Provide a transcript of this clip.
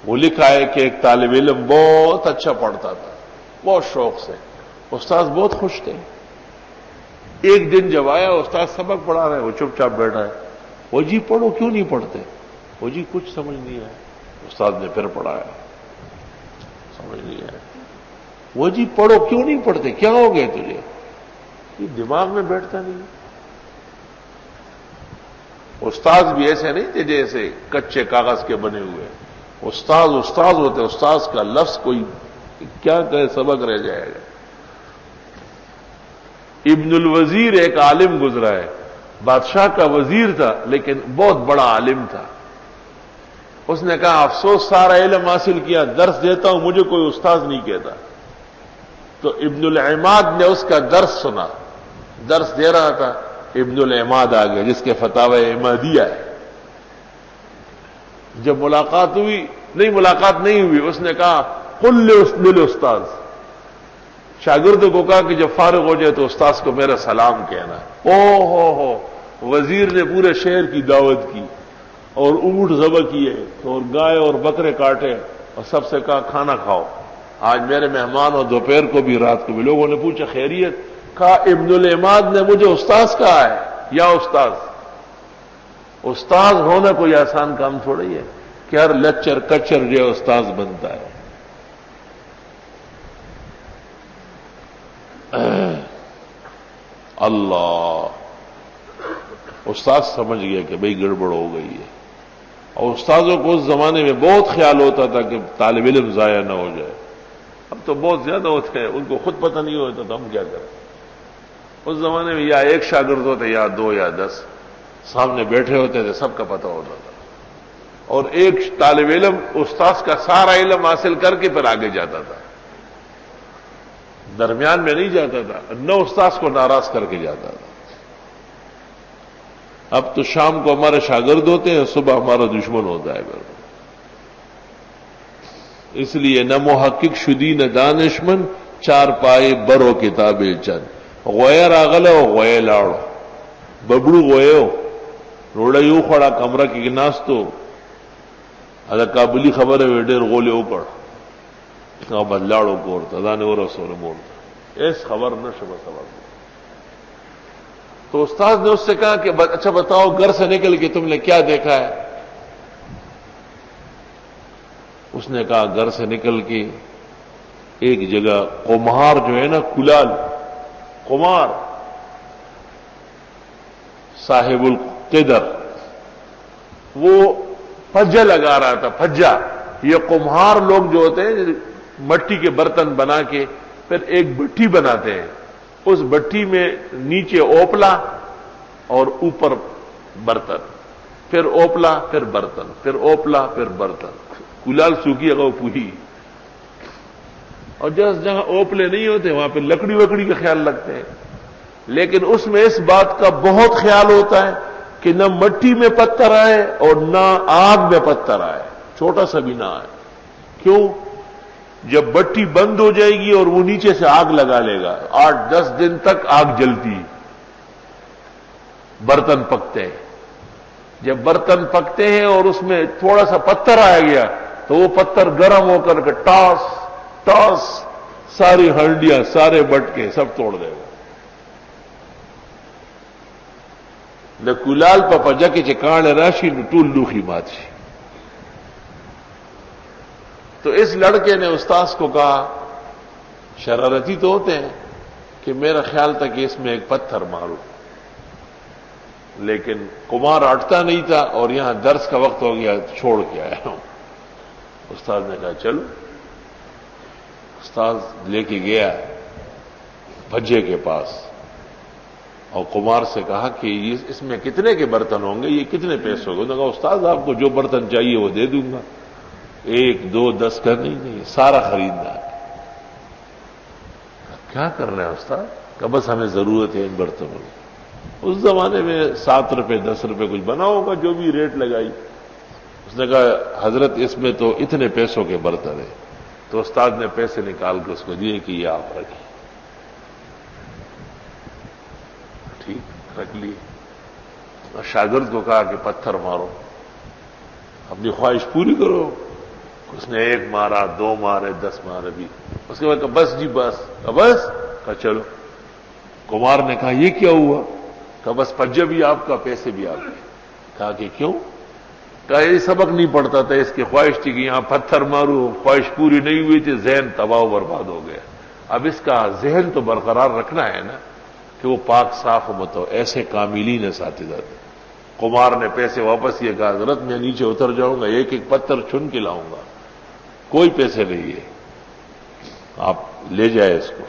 وہ لکھا ہے کہ ایک طالب علم بہت اچھا پڑھتا تھا، بہت شوق سے، استاد بہت خوش تھے۔ ایک دن جب آیا استاد سبق پڑھا رہے، وہ چپ چاپ بیٹھا ہے۔ وہ جی پڑھو، کیوں نہیں پڑھتے؟ وہ جی کچھ سمجھ نہیں آیا۔ استاد نے پھر پڑھایا، سمجھ نہیں آیا۔ وہ جی پڑھو، کیوں نہیں پڑھتے؟ کیا ہو گئے تجھے؟ یہ دماغ میں بیٹھتا نہیں۔ استاد بھی ایسے نہیں تھے جیسے کچے کاغذ کے بنے ہوئے، استاد استاد ہوتے، استاد کا لفظ کوئی کیا کہے سبق رہ جائے گا۔ ابن الوزیر ایک عالم گزرا ہے، بادشاہ کا وزیر تھا لیکن بہت بڑا عالم تھا۔ اس نے کہا افسوس سارا علم حاصل کیا، درس دیتا ہوں مجھے کوئی استاد نہیں کہتا۔ تو ابن العماد نے اس کا درس سنا، درس دے رہا تھا، ابن العماد آ گیا جس کے فتاوی عمادیہ ہے۔ جب ملاقات ہوئی، ملاقات نہیں ہوئی، اس نے کہا قل للاستاذ، شاگرد کو کہا کہ جب فارغ ہو جائے تو استاذ کو میرا سلام کہنا ہے۔ او ہو وزیر نے پورے شہر کی دعوت کی اور اونٹ ذبح کیے اور گائے اور بکرے کاٹے اور سب سے کہا کھانا کھاؤ، آج میرے مہمان اور دوپہر کو بھی رات کو بھی۔ لوگوں نے پوچھا خیریت؟ کہا ابن العماد نے مجھے استاذ کہا ہے۔ یا استاذ، استاذ ہونا کوئی آسان کام تھوڑی ہے کہ ہر لیکچر کچر جو ہے استاذ بنتا ہے۔ اللہ، استاد سمجھ گیا کہ بھئی گڑبڑ ہو گئی ہے۔ اور استاذوں کو اس زمانے میں بہت خیال ہوتا تھا کہ طالب علم ضائع نہ ہو جائے۔ اب تو بہت زیادہ ہوتے ہیں، ان کو خود پتہ نہیں ہوتا تو ہم کیا کریں۔ اس زمانے میں یا ایک شاگرد ہوتے یا 2 یا 10 سامنے بیٹھے ہوتے تھے، سب کا پتہ ہوتا تھا۔ اور ایک طالب علم استاذ کا سارا علم حاصل کر کے پھر آگے جاتا تھا، درمیان میں نہیں جاتا تھا، نہ استاذ کو ناراض کر کے جاتا تھا۔ اب تو شام کو ہمارے شاگرد ہوتے ہیں، صبح ہمارا دشمن ہوتا ہے۔ اس لیے نہ محقق شدی نہ دانشمن، 4 پائے برو کتاب چند، غویر آغلو غویر لاڑو، ببڑو غویو روڑا یو کھڑا کمرہ کی ناس تو ادا کابلی خبر ہے ویڈیر غولے اوکڑ بدلاڑو کو تدانے اور رسول مورتا ایس خبر نہ شبہ خبر۔ تو استاد نے اس سے کہا کہ اچھا بتاؤ گھر سے نکل کے تم نے کیا دیکھا ہے؟ اس نے کہا گھر سے نکل کے ایک جگہ قمار جو ہے نا، کلال قمار صاحب القدر، وہ پھجا لگا رہا تھا۔ پھجا، یہ قمار لوگ جو ہوتے ہیں مٹی کے برتن بنا کے پھر ایک بٹھی بناتے ہیں، اس بٹھی میں نیچے اوپلا اور اوپر برتن، پھر اوپلا پھر برتن، پھر اوپلا پھر برتن، کلال سوکھی اگو پوہی۔ اور جس جہاں اوپلے نہیں ہوتے وہاں پہ لکڑی وکڑی کا خیال رکھتے ہیں، لیکن اس میں اس بات کا بہت خیال ہوتا ہے کہ نہ مٹی میں پتھر آئے اور نہ آگ میں پتھر آئے، چھوٹا سا بھی نہ آئے۔ کیوں؟ جب بٹی بند ہو جائے گی اور وہ نیچے سے آگ لگا لے گا، 8-10 دن تک آگ جلتی، برتن پکتے ہیں۔ جب برتن پکتے ہیں اور اس میں تھوڑا سا پتھر آ گیا تو وہ پتھر گرم ہو کر کے ٹاس ٹاس ساری ہنڈیاں سارے بٹکے سب توڑ دے گا۔ نہ کلال پپا جا کے چکان راشی نہ ٹول لوخی ماتشی۔ تو اس لڑکے نے استاذ کو کہا، شرارتی تو ہوتے ہیں، کہ میرا خیال تھا کہ اس میں ایک پتھر مارو، لیکن قمار ہٹتا نہیں تھا اور یہاں درس کا وقت ہو گیا چھوڑ کے آیا ہوں۔ استاد نے کہا چلو۔ استاد لے کے گیا بھجے کے پاس اور قمار سے کہا کہ اس میں کتنے کے برتن ہوں گے، یہ کتنے پیسے ہوں گے؟ انہوں نے کہا استاد آپ کو جو برتن چاہیے وہ دے دوں گا، 1 2 10 کا نہیں، سارا خریدنا ہے۔ کیا کر رہے ہیں استاد؟ کہ بس ہمیں ضرورت ہے ان برتنوں کی۔ اس زمانے میں 7 روپے 10 روپے کچھ بنا ہوگا، جو بھی ریٹ لگائی۔ اس نے کہا حضرت اس میں تو اتنے پیسوں کے برتن ہیں۔ تو استاد نے پیسے نکال کے اس کو دیے کہ یہ آپ رکھیے۔ ٹھیک رکھ لی۔ اور شاگرد کو کہا کہ پتھر مارو، اپنی خواہش پوری کرو۔ اس نے 1 مارا، 2 مارے، 10 مارے بھی. اس کے بعد کہا بس جی بس. کہا بس؟ کہا چلو. کمار نے کہا یہ کیا ہوا؟ کہا بس پجا بھی آپ کا، پیسے بھی آپ کے. کہا کہ کیوں؟ کہا یہ سبق نہیں پڑتا تھا، اس کی خواہش تھی کہ یہاں پتھر مارو، خواہش پوری نہیں ہوئی تھی، ذہن تباہ و برباد ہو گیا. اب اس کا ذہن تو برقرار رکھنا ہے نا کہ وہ پاک صاف مت ہو. ایسے کاملین اساتذہ تھے. کمار نے پیسے واپس کیے، کہا حضرت میں نیچے اتر جاؤں گا، ایک ایک پتھر چن کے لاؤں گا، کوئی پیسے نہیں ہے، آپ لے جائے اس کو.